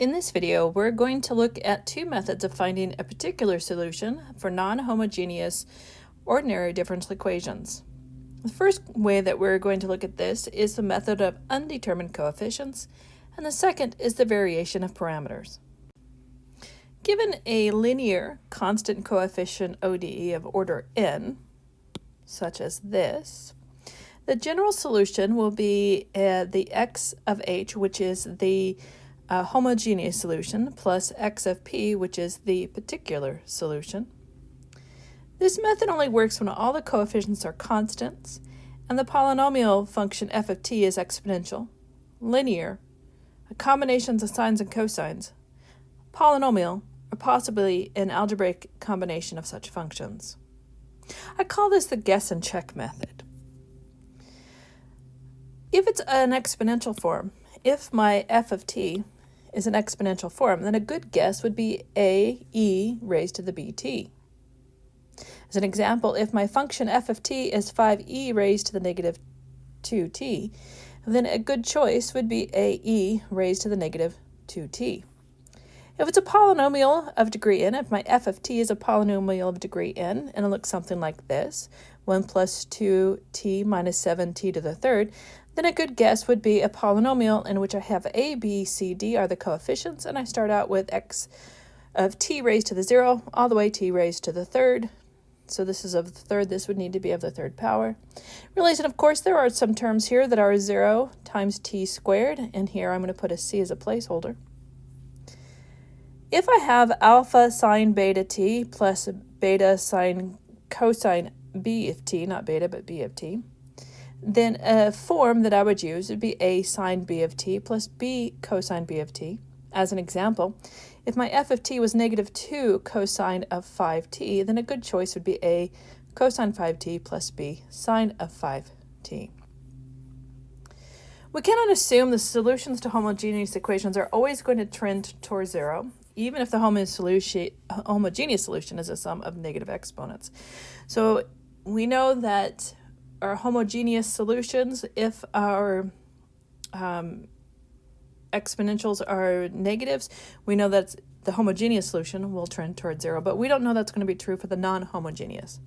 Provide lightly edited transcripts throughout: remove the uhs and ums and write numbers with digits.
In this video, we're going to look at two methods of finding a particular solution for non-homogeneous ordinary differential equations. The first way that we're going to look at this is the method of undetermined coefficients, and the second is the variation of parameters. Given a linear constant coefficient ODE of order n, such as this, the general solution will be the x of h, which is the homogeneous solution, plus x of p, which is the particular solution. This method only works when all the coefficients are constants, and the polynomial function f of t is exponential, linear, a combination of sines and cosines, polynomial, or possibly an algebraic combination of such functions. I call this the guess and check method. If it's an exponential form, if my f of t is an exponential form, then a good guess would be ae raised to the bt. As an example, if my function f of t is 5e raised to the negative 2t, then a good choice would be ae raised to the negative 2t. If it's a polynomial of degree n, if my f of t is a polynomial of degree n, and it looks something like this, 1 plus 2t minus 7t to the third, then a good guess would be a polynomial in which I have a, b, c, d are the coefficients, and I start out with x of t raised to the 0, all the way t raised to the third. So this is of the third, this would need to be of the third power. Realizing, of course, there are some terms here that are 0 times t squared, and here I'm going to put a c as a placeholder. If I have alpha sine beta t plus beta sine cosine b of t, not beta, but b of t, then a form that I would use would be a sine b of t plus b cosine b of t. As an example, if my f of t was negative 2 cosine of 5t, then a good choice would be a cosine 5t plus b sine of 5t. We cannot assume the solutions to homogeneous equations are always going to trend towards 0, even if the homogeneous solution is a sum of negative exponents. So we know that our homogeneous solutions, if our exponentials are negatives, we know that the homogeneous solution will trend towards 0, but we don't know that's going to be true for the non-homogeneous.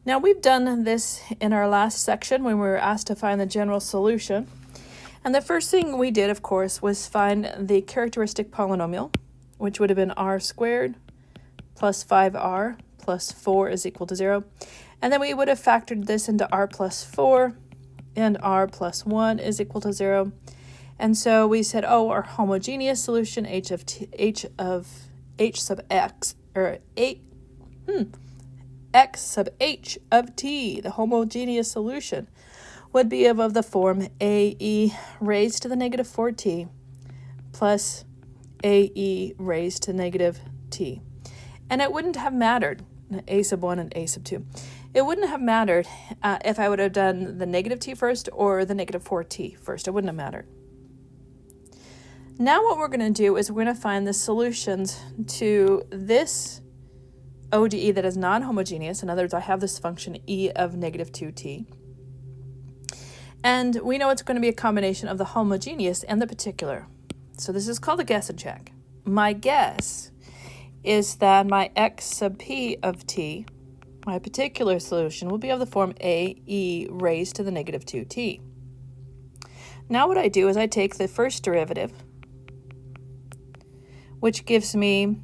Now, we've done this in our last section when we were asked to find the general solution. And the first thing we did, of course, was find the characteristic polynomial, which would have been r squared plus 5r plus 4 is equal to 0. And then we would have factored this into r plus 4, and r plus 1 is equal to 0. And so we said, oh, our homogeneous solution, h sub x, or x sub h of t, the homogeneous solution, would be of the form ae raised to the negative 4t plus ae raised to negative t. And it wouldn't have mattered, a sub 1 and a sub 2. It wouldn't have mattered if I would have done the negative t first or the negative 4t first. It wouldn't have mattered. Now what we're going to do is we're going to find the solutions to this ODE that is non-homogeneous. In other words, I have this function e of negative 2t. And we know it's going to be a combination of the homogeneous and the particular. So this is called a guess and check. My guess is that my x sub p of t, my particular solution, will be of the form ae raised to the negative 2t. Now what I do is I take the first derivative, which gives me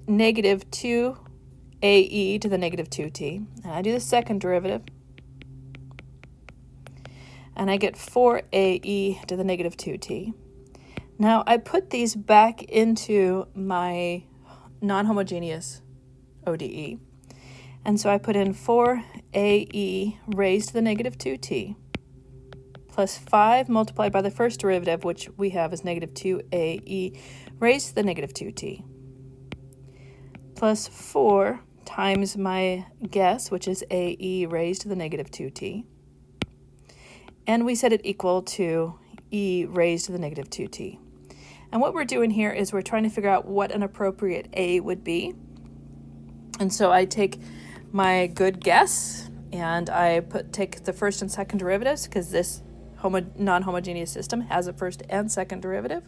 negative 2ae to the negative 2t. And I do the second derivative, and I get 4ae to the negative 2t. Now I put these back into my non-homogeneous ODE. And so I put in 4ae raised to the negative 2t plus 5 multiplied by the first derivative, which we have as negative 2ae raised to the negative 2t, plus 4 times my guess, which is ae raised to the negative 2t. And we set it equal to e raised to the negative 2t. And what we're doing here is we're trying to figure out what an appropriate a would be. And so I take my good guess and I take the first and second derivatives, because this non-homogeneous system has a first and second derivative.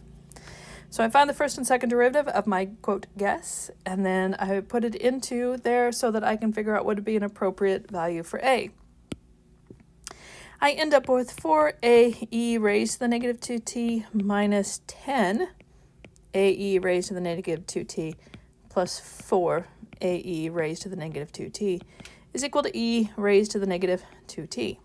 So I find the first and second derivative of my, quote, guess, and then I put it into there so that I can figure out what would be an appropriate value for a. I end up with 4ae raised to the negative 2t minus 10ae raised to the negative 2t plus 4ae raised to the negative 2t is equal to e raised to the negative 2t.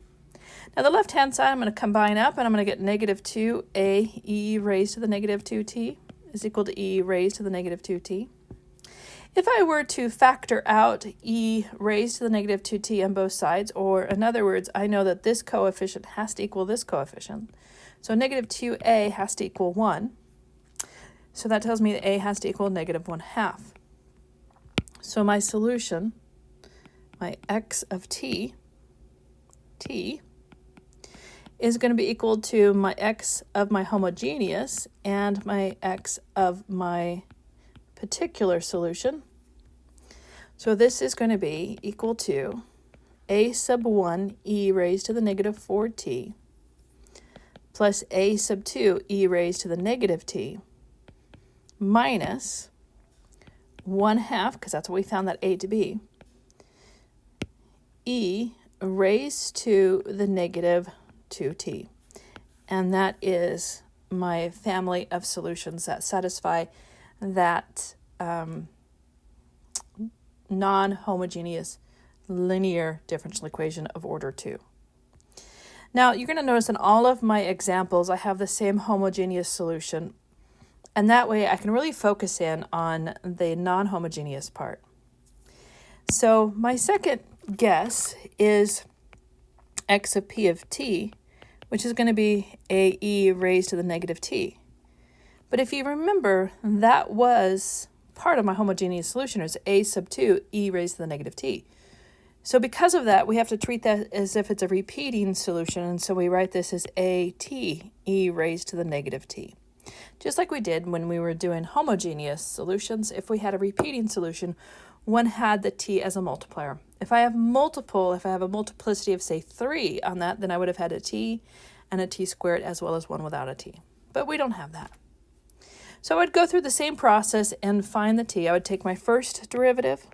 Now the left-hand side I'm going to combine up, and I'm going to get negative 2ae raised to the negative 2t is equal to e raised to the negative 2t. If I were to factor out e raised to the negative 2t on both sides, or in other words, I know that this coefficient has to equal this coefficient, so negative 2a has to equal 1. So that tells me that a has to equal negative 1/2. So my solution, my x of t, is going to be equal to my x of my homogeneous and my x of my particular solution. So this is going to be equal to a sub 1 e raised to the negative 4t plus a sub 2 e raised to the negative t minus 1/2, because that's what we found that a to be, e raised to the negative 2t. And that is my family of solutions that satisfy that non-homogeneous linear differential equation of order 2. Now you're going to notice in all of my examples I have the same homogeneous solution, and that way I can really focus in on the non-homogeneous part. So my second guess is x of p of t, which is going to be a e raised to the negative t. But if you remember, that was part of my homogeneous solution, is a sub 2 e raised to the negative t. So because of that, we have to treat that as if it's a repeating solution, and so we write this as a t e raised to the negative t. Just like we did when we were doing homogeneous solutions, if we had a repeating solution, one had the t as a multiplier. If I have a multiplicity of, say, 3 on that, then I would have had a t and a t squared as well as one without a t. But we don't have that. So I would go through the same process and find the t. I would take my first derivative,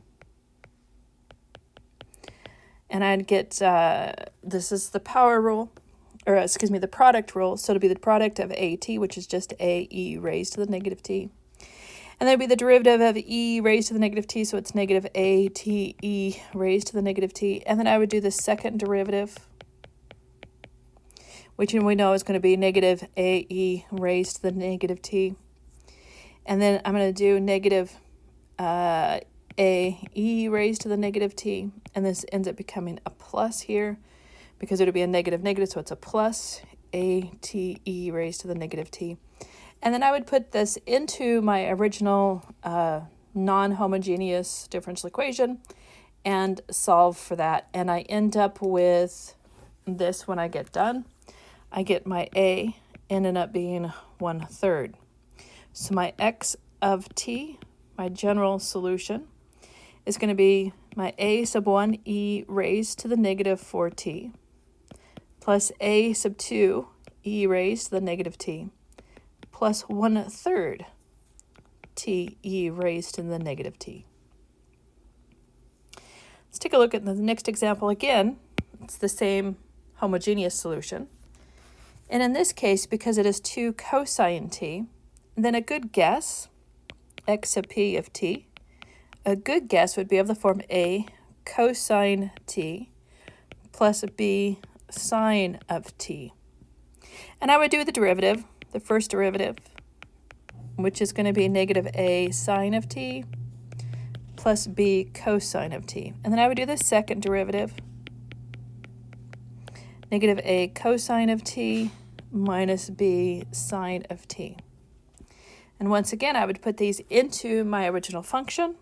and I'd get, this is the power rule, or excuse me, the product rule. So it'll be the product of at, which is just a e raised to the negative t. And that'd be the derivative of e raised to the negative t, so it's negative a t e raised to the negative t. And then I would do the second derivative, which we know is going to be negative a e raised to the negative t. And then I'm going to do negative a e raised to the negative t. And this ends up becoming a plus here, because it would be a negative negative, so it's a plus a t e raised to the negative t. And then I would put this into my original non-homogeneous differential equation and solve for that. And I end up with this when I get done. I get my a ended up being 1/3. So my x of t, my general solution, is going to be my a sub 1 e raised to the negative 4t plus a sub 2 e raised to the negative t plus 1/3 t e raised to the negative t. Let's take a look at the next example again. It's the same homogeneous solution. And in this case, because it is 2 cosine t, then a good guess, x sub p of t, a good guess would be of the form a cosine t plus b sine of t. And I would do the derivative, the first derivative, which is going to be negative a sine of t plus b cosine of t. And then I would do the second derivative, negative a cosine of t minus b sine of t. And once again, I would put these into my original function.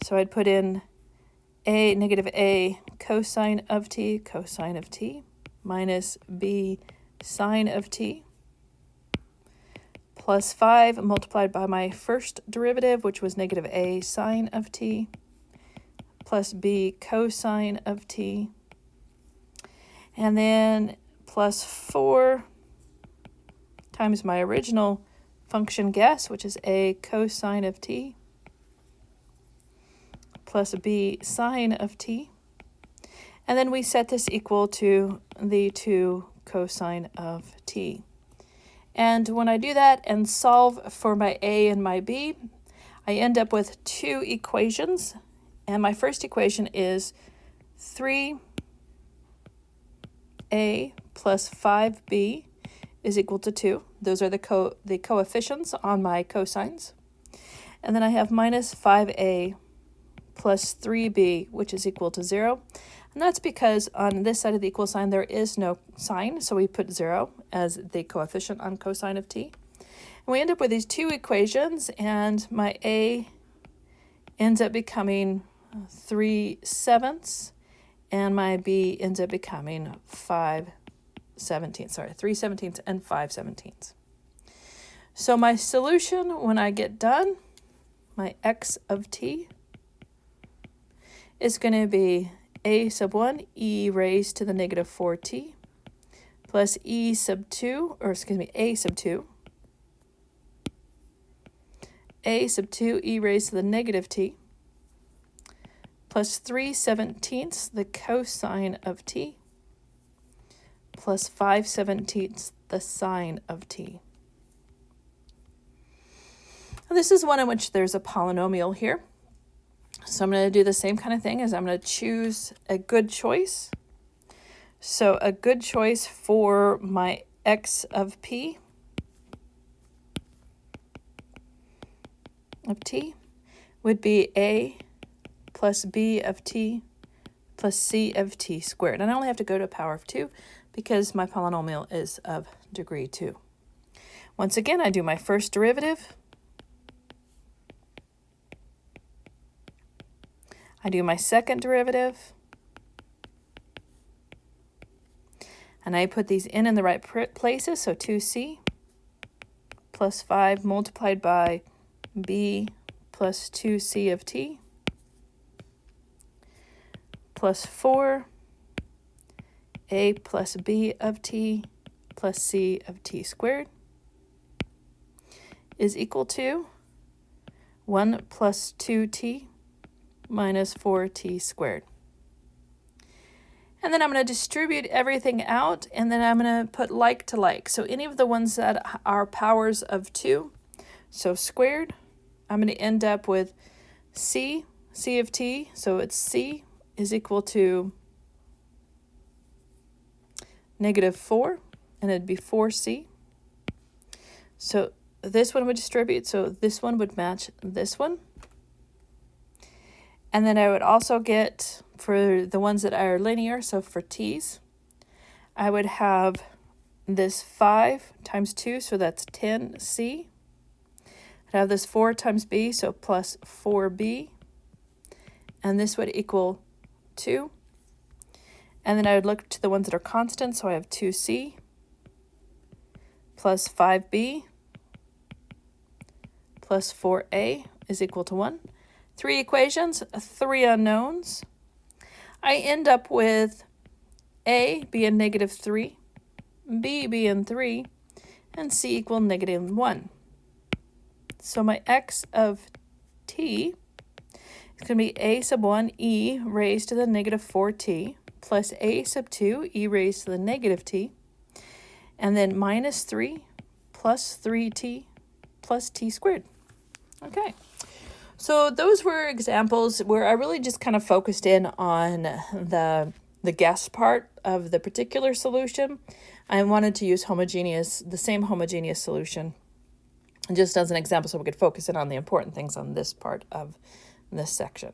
So I'd put in a negative a cosine of t minus b sine of t plus 5 multiplied by my first derivative, which was negative a sine of t plus b cosine of t, and then plus 4 times my original function guess, which is a cosine of t, plus b sine of t. And then we set this equal to the 2 cosine of t. And when I do that and solve for my a and my b, I end up with 2 equations. And my first equation is 3a plus 5b is equal to 2. Those are the coefficients on my cosines. And then I have minus 5a plus 3b, which is equal to 0. And that's because on this side of the equal sign, there is no sign, so we put 0 as the coefficient on cosine of t. And we end up with these 2 equations, and my a ends up becoming 3/7, and my b ends up becoming 3/17 and 5/17. So my solution, when I get done, my x of t is going to be a sub 1 e raised to the negative 4t plus a sub 2 e raised to the negative t plus 3/17 the cosine of t plus 5/17 the sine of t. Now, this is one in which there's a polynomial here. So I'm going to do the same kind of thing as I'm going to choose a good choice. So a good choice for my x of p of t would be a plus b of t plus c of t squared. And I only have to go to a power of 2 because my polynomial is of degree 2. Once again, I do my first derivative. I do my second derivative, and I put these in the right places, so 2c plus 5 multiplied by b plus 2c of t plus 4 a plus b of t plus c of t squared is equal to 1 plus 2t minus 4t squared. And then I'm going to distribute everything out, and then I'm going to put like to like. So any of the ones that are powers of 2, so squared, I'm going to end up with c of t, so it's c is equal to negative 4, and it'd be 4c. So this one would distribute, so this one would match this one. And then I would also get, for the ones that are linear, so for t's, I would have this 5 times 2, so that's 10c. I'd have this 4 times b, so plus 4b. And this would equal 2. And then I would look to the ones that are constant, so I have 2c plus 5b plus 4a is equal to 1. 3 equations, 3 unknowns. I end up with a being negative 3, b being 3, and c equal negative 1. So my x of t is going to be a sub 1 e raised to the negative 4t plus a sub 2 e raised to the negative t, and then minus 3 plus 3t plus t squared. Okay. So those were examples where I really just kind of focused in on the guess part of the particular solution. I wanted to use the same homogeneous solution, just as an example so we could focus in on the important things on this part of this section.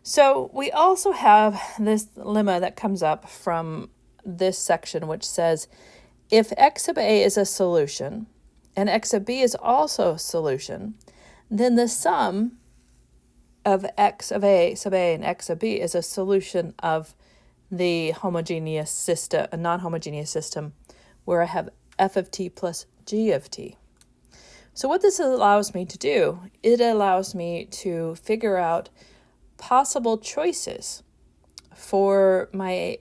So we also have this lemma that comes up from this section, which says if x sub a is a solution and x sub b is also a solution, then the sum of x of a sub a and x sub b is a solution of the homogeneous system, a non-homogeneous system, where I have f of t plus g of t. So what this allows me to do, it allows me to figure out possible choices for my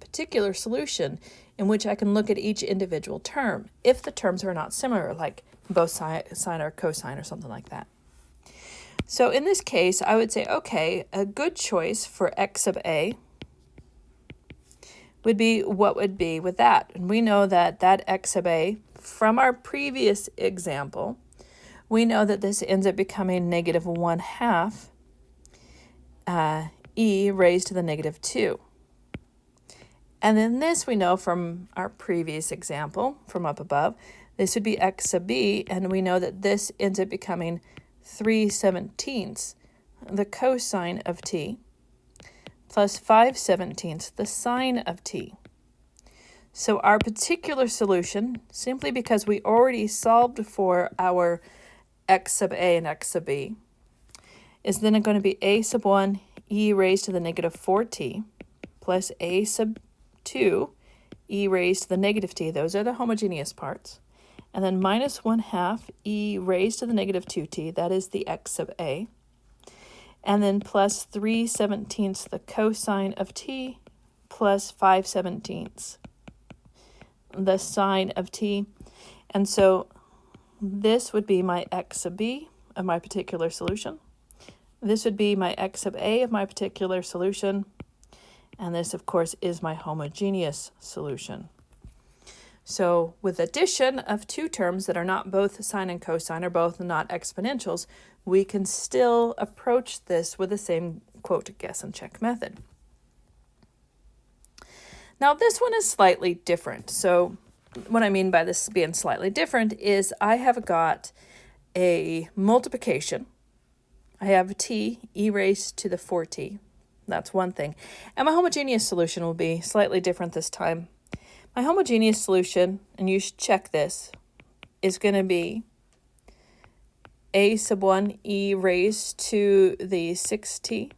particular solution in which I can look at each individual term if the terms are not similar, like both sine or cosine or something like that. So in this case, I would say, okay, a good choice for x sub a would be what would be with that. And we know that x sub a, from our previous example, we know that this ends up becoming negative 1/2 e raised to the negative 2. And then this we know from our previous example, from up above, this would be x sub b, and we know that this ends up becoming 3/17 the cosine of t plus 5/17 the sine of t. So our particular solution, simply because we already solved for our x sub a and x sub b, is then going to be a sub 1 e raised to the negative 4t plus a sub 2 e raised to the negative t. Those are the homogeneous parts. And then minus 1/2 e raised to the negative 2t, that is the x sub a. And then plus 3/17 the cosine of t plus 5/17 the sine of t. And so this would be my x sub b of my particular solution. This would be my x sub a of my particular solution. And this, of course, is my homogeneous solution. So with addition of two terms that are not both sine and cosine, or both not exponentials, we can still approach this with the same quote, guess, and check method. Now this one is slightly different. So what I mean by this being slightly different is I have got a multiplication. I have t e raised to the 4t. That's one thing. And my homogeneous solution will be slightly different this time. My homogeneous solution, and you should check this, is going to be a sub 1 e raised to the 6t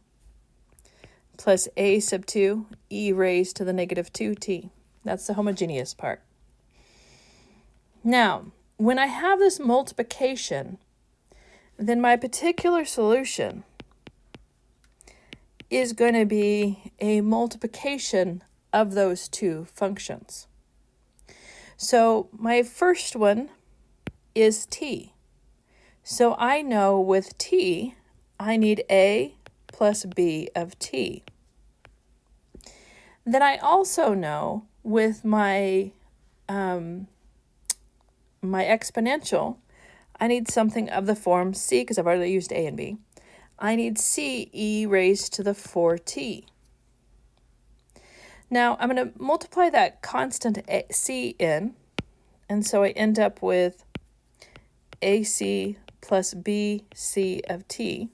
plus a sub 2 e raised to the negative 2t. That's the homogeneous part. Now, when I have this multiplication, then my particular solution is going to be a multiplication of those two functions. So my first one is t. So I know with t, I need a plus b of t. Then I also know with my my exponential, I need something of the form c, because I've already used a and b. I need c e raised to the 4t. Now I'm going to multiply that constant c in, and so I end up with ac plus bc of t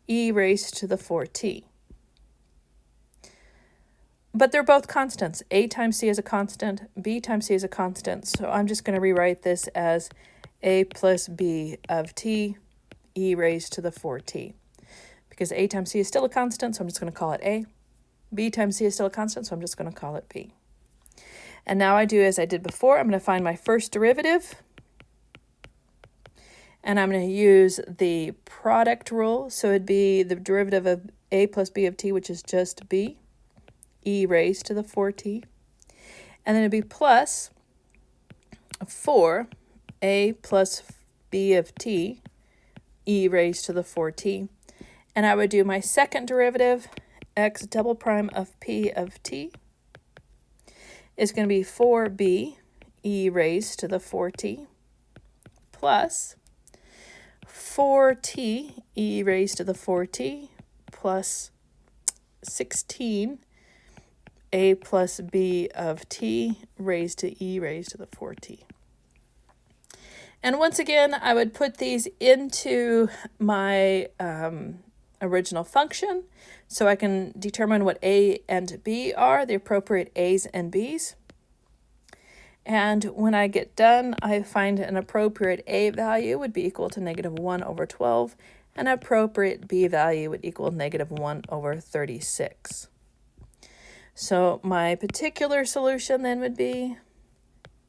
e raised to the 4t. But they're both constants. A times c is a constant, b times c is a constant, so I'm just going to rewrite this as a plus b of t e raised to the 4t. Because a times c is still a constant, so I'm just going to call it a. B times c is still a constant, so I'm just going to call it b. And now I do as I did before. I'm going to find my first derivative. And I'm going to use the product rule. So it'd be the derivative of a plus b of t, which is just b, e raised to the 4t. And then it'd be plus 4a plus b of t, e raised to the 4t. And I would do my second derivative, x double prime of p of t, is going to be 4b e raised to the 4t plus 4t e raised to the 4t plus 16 a plus b of t raised to e raised to the 4t. And once again, I would put these into my original function so I can determine what a and b are, the appropriate a's and b's. And when I get done, I find an appropriate a value would be equal to negative 1 over 12, and an appropriate b value would equal negative 1 over 36. So my particular solution then would be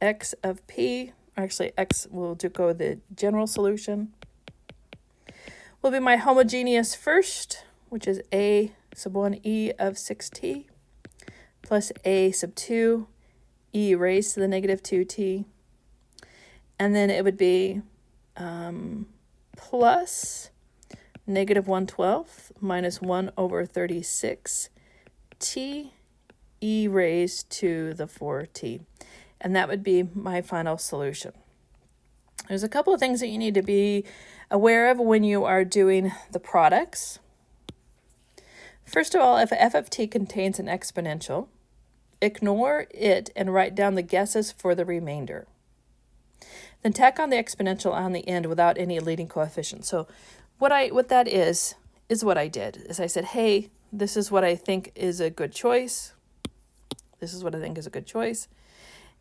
x of p, actually x, we'll go with the general solution, will be my homogeneous first, which is a sub 1 e of 6t, plus a sub 2 e raised to the negative 2t. And then it would be plus negative 1/12 minus 1 over 36 t e raised to the 4t. And that would be my final solution. There's a couple of things that you need to be aware of when you are doing the products. First of all, if f of t contains an exponential, ignore it and write down the guesses for the remainder. Then tack on the exponential on the end without any leading coefficient. So what that is what I did. Is I said, hey, this is what I think is a good choice. This is what I think is a good choice.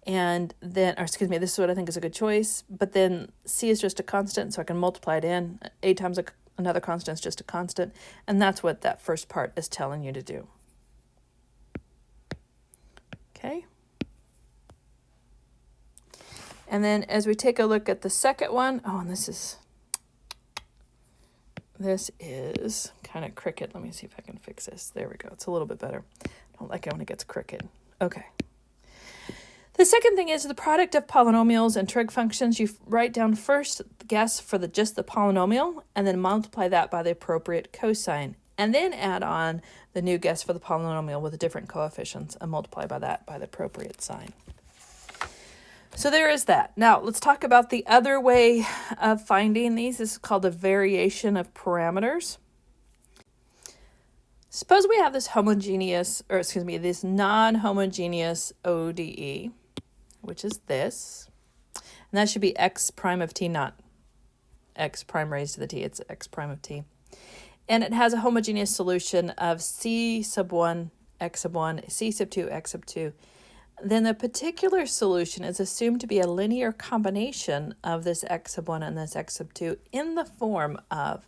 And then, or excuse me, this is what I think is a good choice. But then c is just a constant, so I can multiply it in. A times another constant is just a constant. And that's what that first part is telling you to do. Okay. And then as we take a look at the second one, oh, and this is kind of crooked. Let me see if I can fix this. There we go. It's a little bit better. I don't like it when it gets crooked. Okay. The second thing is the product of polynomials and trig functions. You write down first the guess for just the polynomial and then multiply that by the appropriate cosine. And then add on the new guess for the polynomial with the different coefficients and multiply by that by the appropriate sign. So there is that. Now let's talk about the other way of finding these. This is called a variation of parameters. Suppose we have this this non-homogeneous ODE, which is this. And that should be x prime of t, not x prime raised to the t. It's x prime of t. And it has a homogeneous solution of c sub 1, x sub 1, c sub 2, x sub 2. Then the particular solution is assumed to be a linear combination of this x sub 1 and this x sub 2 in the form of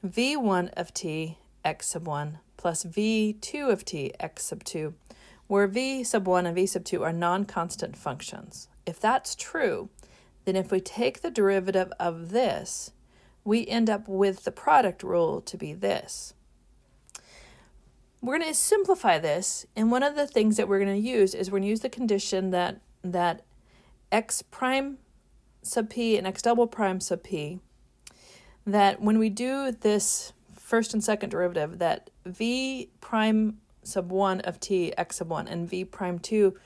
v1 of t x sub 1 plus v2 of t x sub 2, where v sub 1 and v sub 2 are non-constant functions. If that's true, then if we take the derivative of this, we end up with the product rule to be this. We're going to simplify this, and one of the things that we're going to use is we're going to use the condition that x prime sub p and x double prime sub p, that when we do this first and second derivative, that v prime sub 1 of t x sub 1 and v prime 2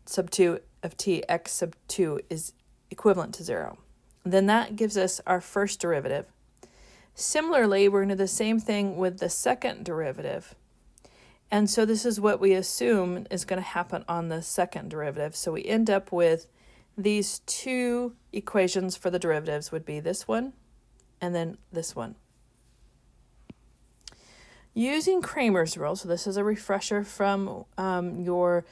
sub 2 of t x sub 2 is equivalent to 0. Then that gives us our first derivative. Similarly, we're going to do the same thing with the second derivative. And so this is what we assume is going to happen on the second derivative. So we end up with these two equations for the derivatives would be this one and then this one. Using Cramer's rule, so this is a refresher from your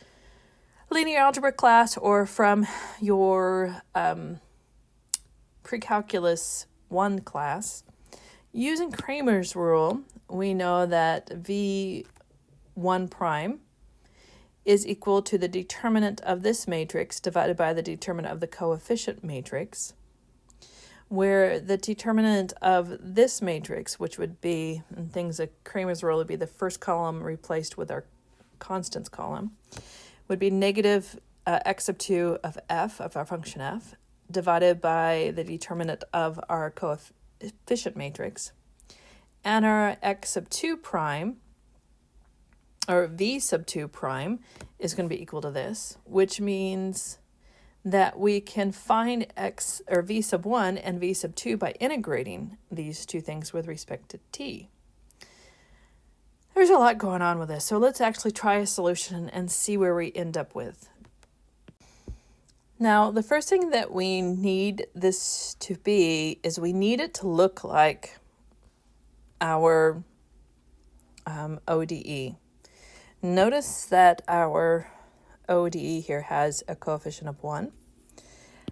linear algebra class or from your pre-calculus 1 class. Using Cramer's rule, we know that v1 prime is equal to the determinant of this matrix divided by the determinant of the coefficient matrix, where the determinant of this matrix, which would be, and things that Cramer's rule would be the first column replaced with our constants column, would be negative x sub 2 of f, of our function f, divided by the determinant of our coefficient matrix, and our x sub 2 prime, or v sub 2 prime, is going to be equal to this, which means that we can find x or v sub 1 and v sub 2 by integrating these two things with respect to t. There's a lot going on with this, so let's actually try a solution and see where we end up with. Now, the first thing that we need this to be is we need it to look like our ODE. Notice that our ODE here has a coefficient of 1.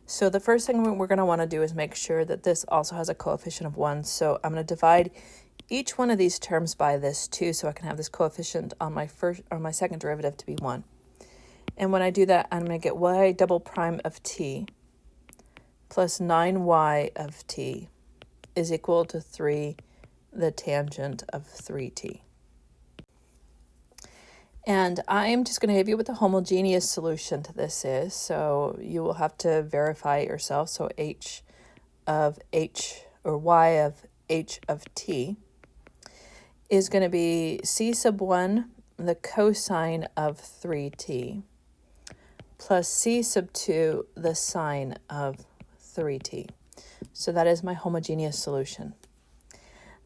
So the first thing we're going to want to do is make sure that this also has a coefficient of 1. So I'm going to divide each one of these terms by this 2 so I can have this coefficient on my second derivative to be 1. And when I do that, I'm going to get y double prime of t plus 9y of t is equal to 3, the tangent of 3t. And I'm just going to give you what the homogeneous solution to this is. So you will have to verify it yourself. So h of h, or y of h of t, is going to be c sub 1, the cosine of 3t, plus c sub 2, the sine of 3t. So that is my homogeneous solution.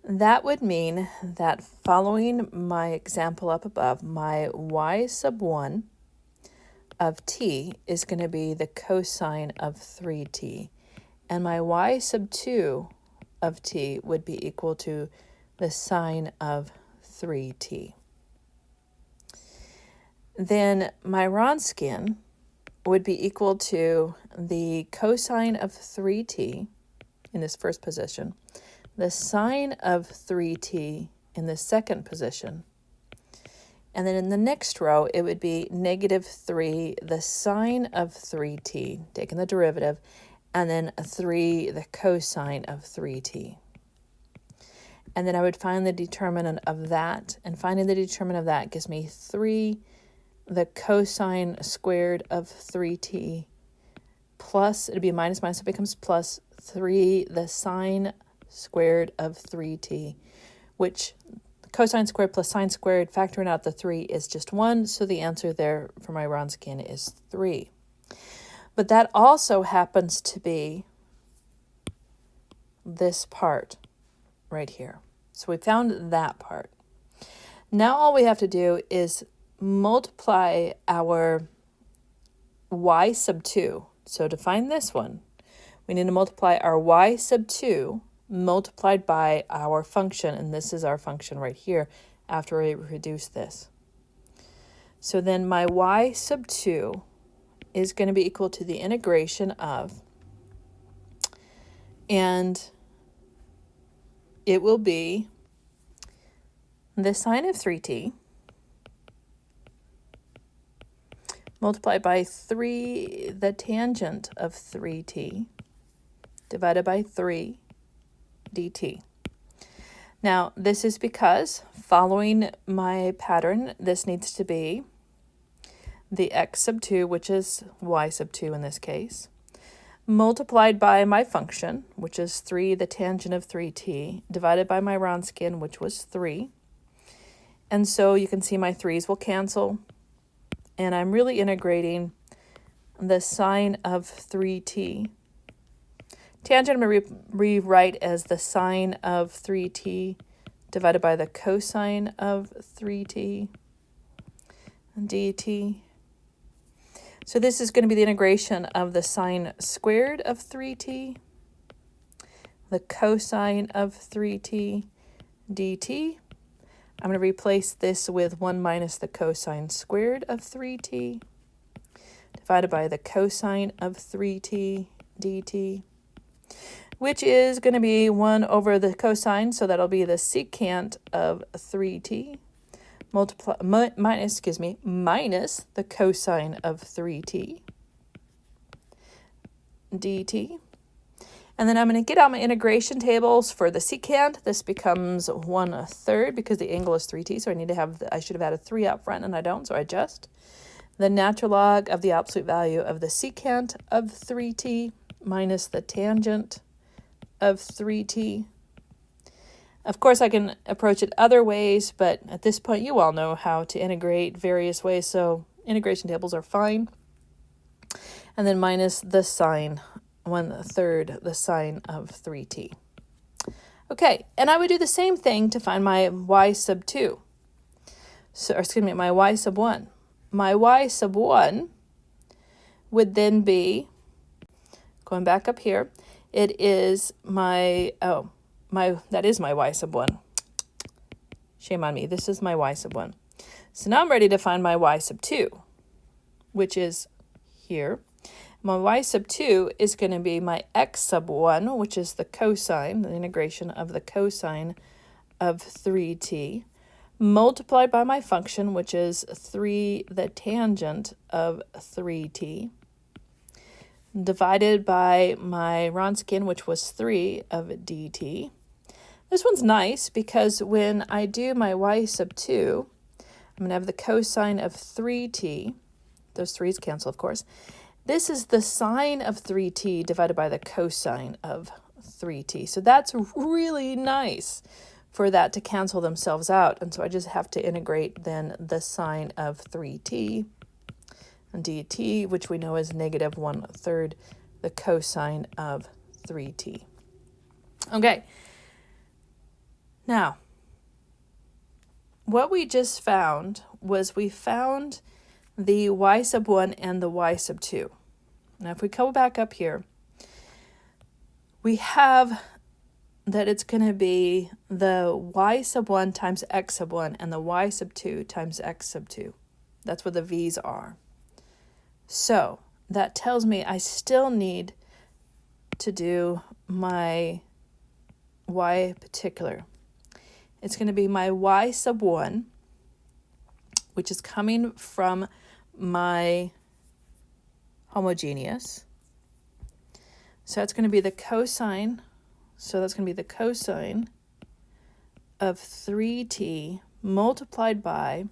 That would mean that following my example up above, my y sub 1 of t is going to be the cosine of 3t, and my y sub 2 of t would be equal to the sine of 3t. Then my Wronskian would be equal to the cosine of 3t in this first position, the sine of 3t in the second position, and then in the next row it would be negative 3, the sine of 3t, taking the derivative, and then 3, the cosine of 3t. And then I would find the determinant of that, and finding the determinant of that gives me 3, the cosine squared of 3t, plus, it'd be minus minus, so it becomes plus 3, the sine squared of 3t, which cosine squared plus sine squared, factoring out the 3 is just 1, so the answer there for my Wronskian is 3. But that also happens to be this part right here. So we found that part. Now all we have to do is multiply our y sub 2. So to find this one, we need to multiply our y sub 2 multiplied by our function, and this is our function right here after we reduce this. So then my y sub 2 is going to be equal to the integration of, and it will be the sine of 3t multiplied by 3, the tangent of 3t, divided by 3 dt. Now, this is because, following my pattern, this needs to be the x sub 2, which is y sub 2 in this case, multiplied by my function, which is 3, the tangent of 3t, divided by my Wronskian, which was 3. And so you can see my 3's will cancel, and I'm really integrating the sine of 3t. Tangent I'm going to rewrite as the sine of 3t divided by the cosine of 3t dt. So this is going to be the integration of the sine squared of 3t, the cosine of 3t dt. I'm going to replace this with 1 minus the cosine squared of 3t divided by the cosine of 3t dt, which is going to be 1 over the cosine, so that'll be the secant of 3t minus the cosine of 3t dt. And then I'm going to get out my integration tables for the secant. This becomes 1/3 because the angle is 3t, so I should have had a 3 up front, and I don't, so I adjust. The natural log of the absolute value of the secant of 3t minus the tangent of 3t. Of course, I can approach it other ways, but at this point you all know how to integrate various ways, so integration tables are fine. And then minus the sine, 1/3 the sine of 3t. Okay, and I would do the same thing to find my y sub 2. So, or excuse me, my y sub 1. My y sub 1 would then be, going back up here, it is that is my y sub 1. Shame on me. This is my y sub 1. So now I'm ready to find my y sub 2, which is here. My y sub 2 is going to be my x sub 1, which is the cosine, the integration of the cosine of 3t, multiplied by my function, which is 3, the tangent of 3t, divided by my Wronskian, which was 3 of dt. This one's nice because when I do my y sub 2, I'm going to have the cosine of 3t. Those 3's cancel, of course. This is the sine of 3t divided by the cosine of 3t. So that's really nice for that to cancel themselves out. And so I just have to integrate then the sine of 3t and dt, which we know is negative 1/3 the cosine of 3t. Okay. Now, what we just found was we found the y sub 1 and the y sub 2. Now, if we go back up here, we have that it's going to be the y sub 1 times x sub 1 and the y sub 2 times x sub 2. That's what the v's are. So that tells me I still need to do my y particular. It's going to be my y sub 1, which is coming from my homogeneous. So that's going to be the cosine. So that's going to be the cosine of 3t multiplied by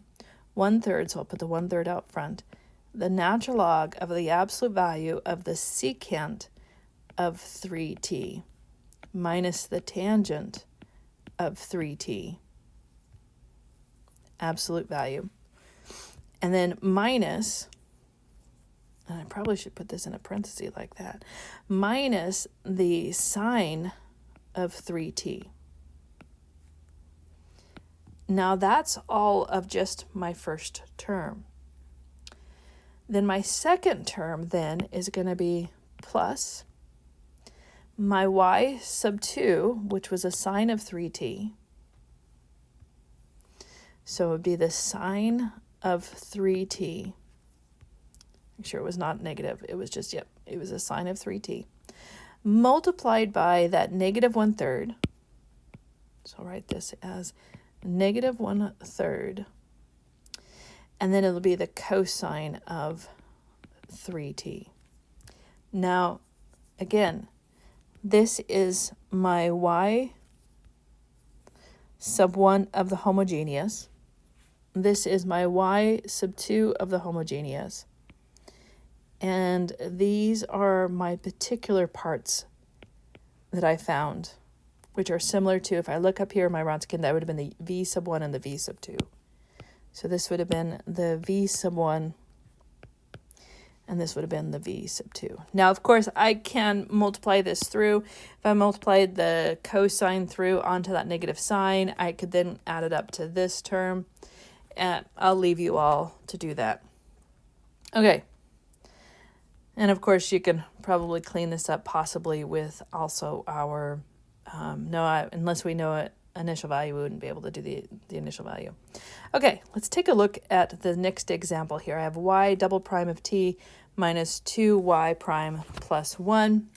1/3, so I'll put the 1/3 out front, the natural log of the absolute value of the secant of 3t minus the tangent of 3t, absolute value. And then minus, and I probably should put this in a parenthesis like that, minus the sine of 3t. Now that's all of just my first term. Then my second term then is going to be plus my y sub 2, which was a sine of 3t. So it would be the sine of 3t. Make sure it was not negative. It was just, yep, it was a sine of 3t. Multiplied by that negative 1/3. So I'll write this as negative 1/3. And then it'll be the cosine of 3t. Now, again, this is my y sub 1 of the homogeneous. This is my y sub 2 of the homogeneous. And these are my particular parts that I found, which are similar to, if I look up here, my Wronskian, that would have been the v sub 1 and the v sub 2. So this would have been the v sub 1, and this would have been the v sub 2. Now, of course, I can multiply this through. If I multiplied the cosine through onto that negative sign, I could then add it up to this term. And I'll leave you all to do that. Okay. And of course, you can probably clean this up possibly with also our, unless we know it. Initial value, we wouldn't be able to do the initial value. Okay, let's take a look at the next example here. I have y double prime of t minus 2y prime plus 1.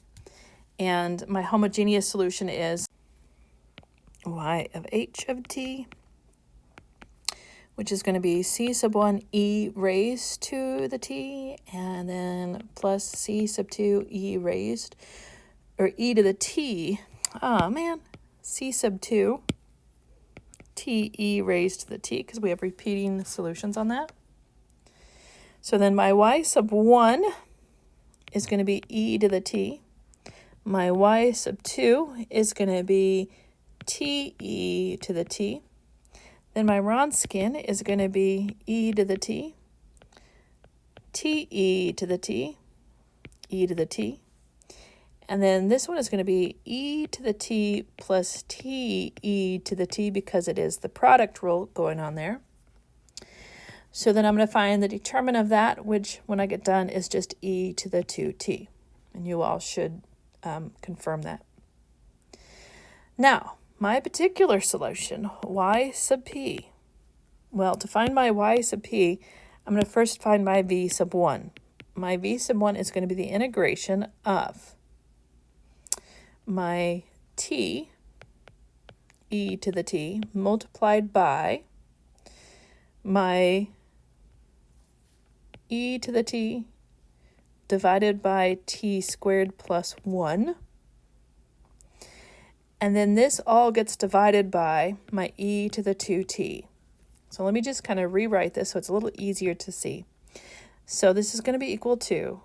And my homogeneous solution is y of h of t, which is going to be c sub 1 e raised to the t, and then plus c sub 2 e raised, or e to the t. Oh, man. C sub 2 t e raised to the t, because we have repeating solutions on that. So then my y sub 1 is going to be e to the t. My y sub 2 is going to be t e to the t. Then my Wronskian is going to be e to the t, t e to the t, e to the t. And then this one is going to be e to the t plus t e to the t, because it is the product rule going on there. So then I'm going to find the determinant of that, which when I get done is just e to the 2t. And you all should confirm that. Now, my particular solution, y sub p. Well, to find my y sub p, I'm going to first find my v sub 1. My v sub 1 is going to be the integration of my t, e to the t, multiplied by my e to the t divided by t squared plus 1. And then this all gets divided by my e to the 2t. So let me just kind of rewrite this so it's a little easier to see. So this is going to be equal to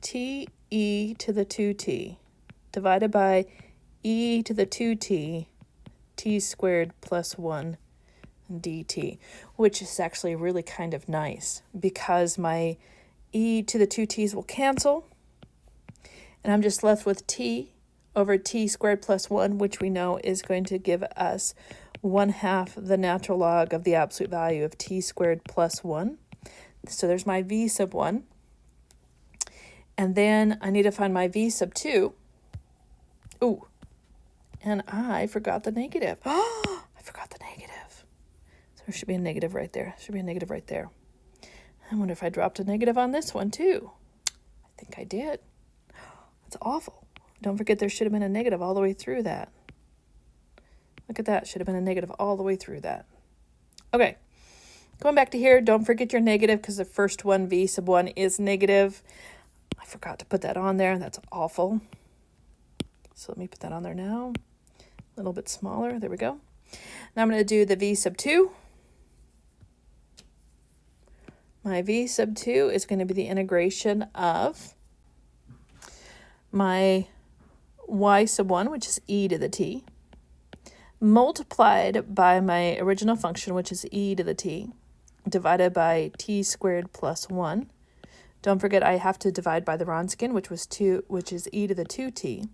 t e to the 2t divided by e to the 2t, t squared plus 1 dt, which is actually really kind of nice because my e to the 2t's will cancel, and I'm just left with t over t squared plus 1, which we know is going to give us 1/2 the natural log of the absolute value of t squared plus 1. So there's my v sub 1. And then I need to find my v sub 2. Ooh, and I forgot the negative. Oh, I forgot the negative. So there should be a negative right there. Should be a negative right there. I wonder if I dropped a negative on this one too. I think I did. That's awful. Don't forget there should have been a negative all the way through that. Look at that. Should have been a negative all the way through that. Okay. Going back to here, don't forget your negative because the first one, v sub 1, is negative. I forgot to put that on there. That's awful. So let me put that on there now. A little bit smaller. There we go. Now I'm going to do the v sub 2. My v sub 2 is going to be the integration of my y sub 1, which is e to the t, multiplied by my original function, which is e to the t, divided by t squared plus 1. Don't forget I have to divide by the Wronskian, which is e to the 2t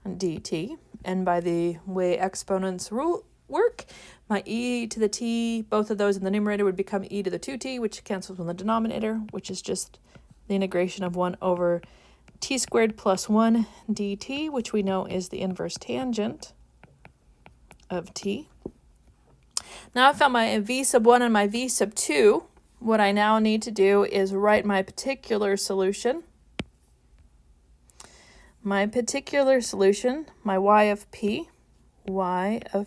dt. And by the way exponents work, my e to the t, both of those in the numerator would become e to the 2t, which cancels in the denominator, which is just the integration of 1 over t squared plus 1 dt, which we know is the inverse tangent of t. Now I found my v sub 1 and my v sub 2. What I now need to do is write my particular solution. My particular solution, my y of p, will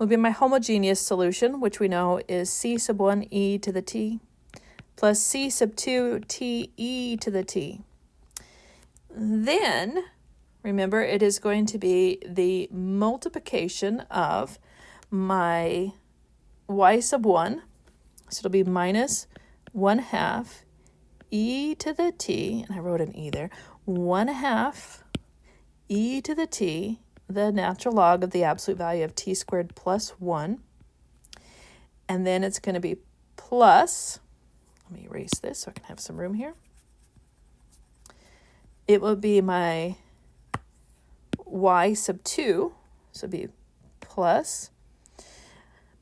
be my homogeneous solution, which we know is c sub 1 e to the t plus c sub 2 t e to the t. Then, remember, it is going to be the multiplication of my y sub 1. So it'll be minus 1/2 e to the t, and I wrote an e there, 1/2 e to the t, the natural log of the absolute value of t squared plus 1. And then it's going to be plus, let me erase this so I can have some room here. It will be my y sub 2, so it'll be plus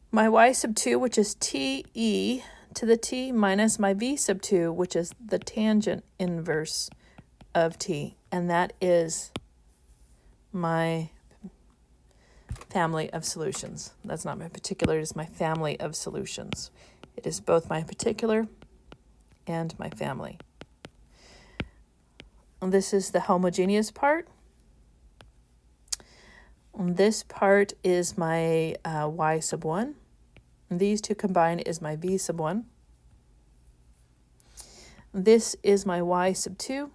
my y sub 2, which is t e to the t, minus my v sub 2, which is the tangent inverse of t. And that is my family of solutions. That's not my particular, it is my family of solutions. It is both my particular and my family. And this is the homogeneous part. This part is my y sub 1. And these two combined is my v sub 1. This is my y sub 2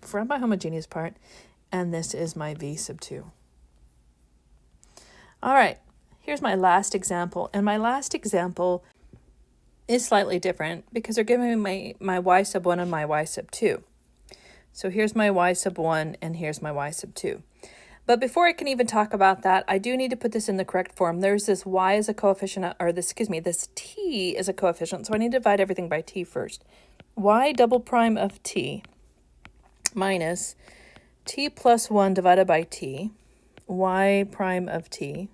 from my homogeneous part, and this is my v sub 2. All right, here's my last example, and my last example is slightly different because they're giving me my y sub 1 and my y sub 2. So here's my y sub 1 and here's my y sub 2. But before I can even talk about that, I do need to put this in the correct form. There's this y as a coefficient, or this t is a coefficient, so I need to divide everything by t first. Y double prime of t minus t plus 1 divided by t, y prime of t,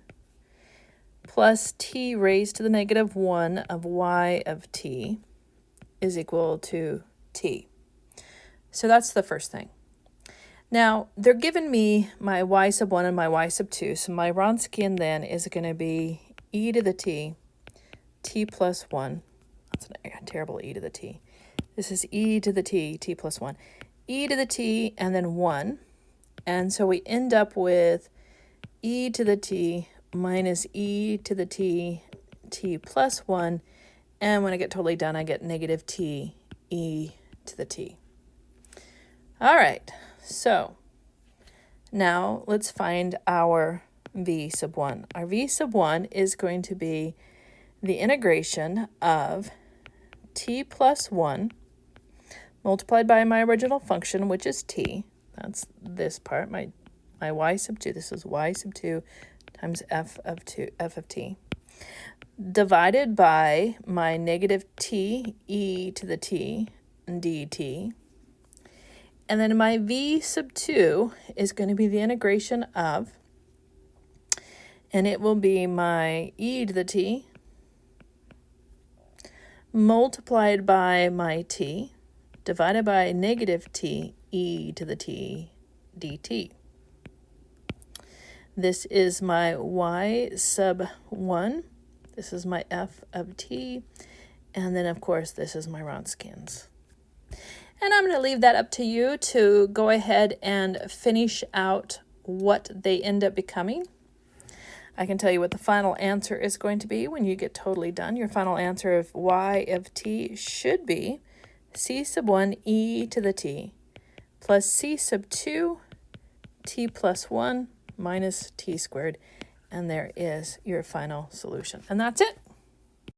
plus t raised to the negative 1 of y of t is equal to t. So that's the first thing. Now, they're giving me my y sub 1 and my y sub 2, so my Wronskian then is going to be e to the t, t plus 1. That's a terrible e to the t. This is e to the t, t plus 1. E to the t and then 1. And so we end up with e to the t minus e to the t, t plus 1. And when I get totally done, I get negative t, e to the t. All right. So now let's find our v sub 1. Our v sub 1 is going to be the integration of t plus 1 multiplied by my original function, which is t. That's this part, my y sub 2. This is y sub 2 times f of t. Divided by my negative t e to the t dt. And then my v sub 2 is going to be the integration of, and it will be my e to the t multiplied by my t divided by negative t e to the t dt. This is my y sub 1. This is my f of t. And then, of course, this is my Wronskians. And I'm going to leave that up to you to go ahead and finish out what they end up becoming. I can tell you what the final answer is going to be when you get totally done. Your final answer of y of t should be c sub 1 e to the t plus c sub 2 t plus 1 minus t squared. And there is your final solution. And that's it.